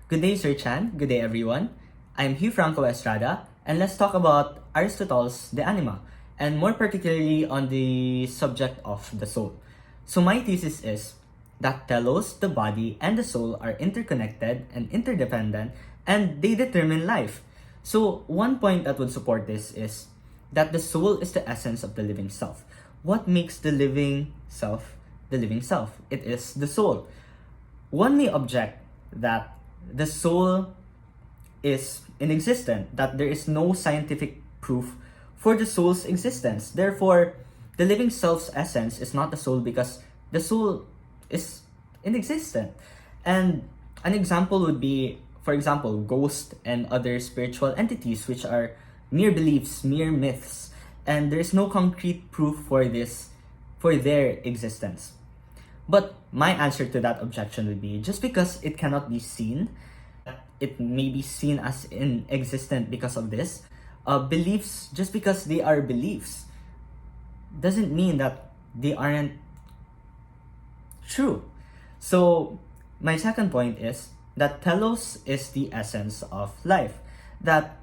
Good day, Sir Chan. Good day, everyone. I'm Hugh Franco Estrada, and let's talk about Aristotle's De Anima, and more particularly on the subject of the soul. So my thesis is that telos, the body, and the soul are interconnected and interdependent, and they determine life. So one point that would support this is that the soul is the essence of the living self. What makes the living self the living self? It is the soul. One may object that the soul is inexistent, that there is no scientific proof for the soul's existence. Therefore, the living self's essence is not the soul because the soul is inexistent. And an example would be, for example, ghosts and other spiritual entities, which are mere beliefs, mere myths, and there is no concrete proof for their existence. But my answer to that objection would be, just because it cannot be seen, it may be seen as inexistent because of this. Beliefs, just because they are beliefs, doesn't mean that they aren't true. So my second point is that telos is the essence of life. That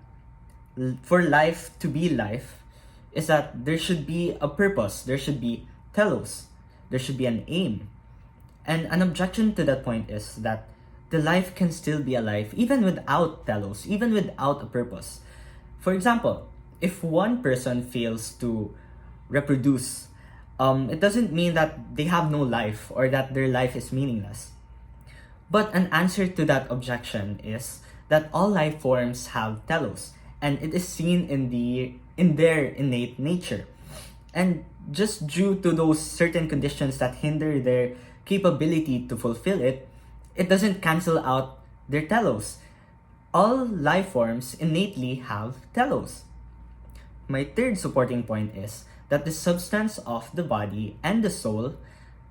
for life to be life is that there should be a purpose, there should be telos, there should be an aim. And an objection to that point is that the life can still be alive even without telos, even without a purpose. For example, if one person fails to reproduce, it doesn't mean that they have no life or that their life is meaningless. But an answer to that objection is that all life forms have telos, and it is seen in their innate nature. And just due to those certain conditions that hinder their capability to fulfill it, it doesn't cancel out their telos. All life forms innately have telos. My third supporting point is that the substance of the body and the soul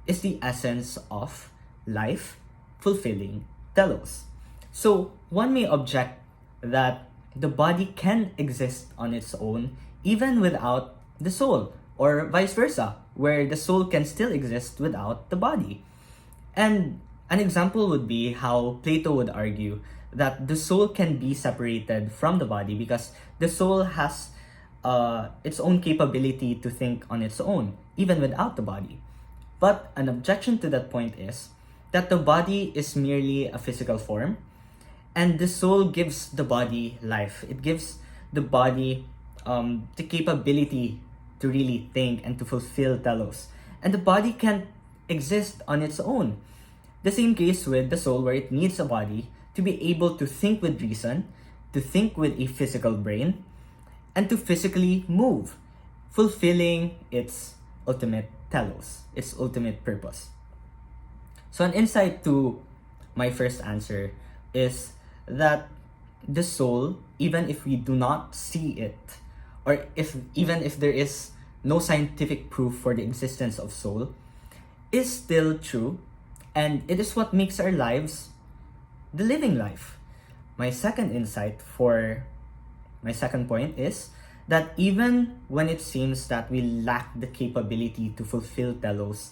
is the essence of life fulfilling telos. So one may object that the body can exist on its own even without the soul, or vice versa, where the soul can still exist without the body. And an example would be how Plato would argue that the soul can be separated from the body because the soul has its own capability to think on its own, even without the body. But an objection to that point is that the body is merely a physical form, and the soul gives the body life. It gives the body the capability to really think and to fulfill telos. And the body can't exist on its own. The same case with the soul, where it needs a body to be able to think with reason, to think with a physical brain, and to physically move, fulfilling its ultimate telos, its ultimate purpose. So an insight to my first answer is that the soul, even if we do not see it, or even if there is no scientific proof for the existence of soul, is still true, and it is what makes our lives the living life. My second insight for my second point is that even when it seems that we lack the capability to fulfill telos,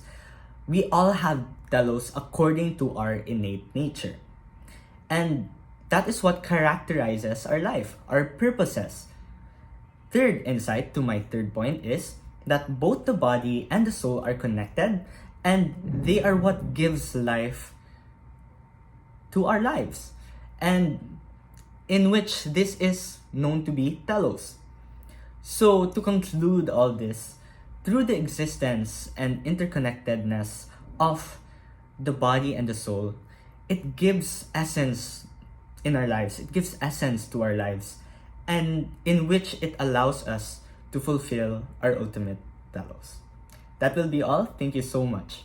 we all have telos according to our innate nature. And that is what characterizes our life, our purposes. Third insight to my third point is that both the body and the soul are connected, and they are what gives life to our lives, and in which this is known to be telos. So to conclude all this, through the existence and interconnectedness of the body and the soul, it gives essence in our lives. It gives essence to our lives, and in which it allows us to fulfill our ultimate telos. That will be all. Thank you so much.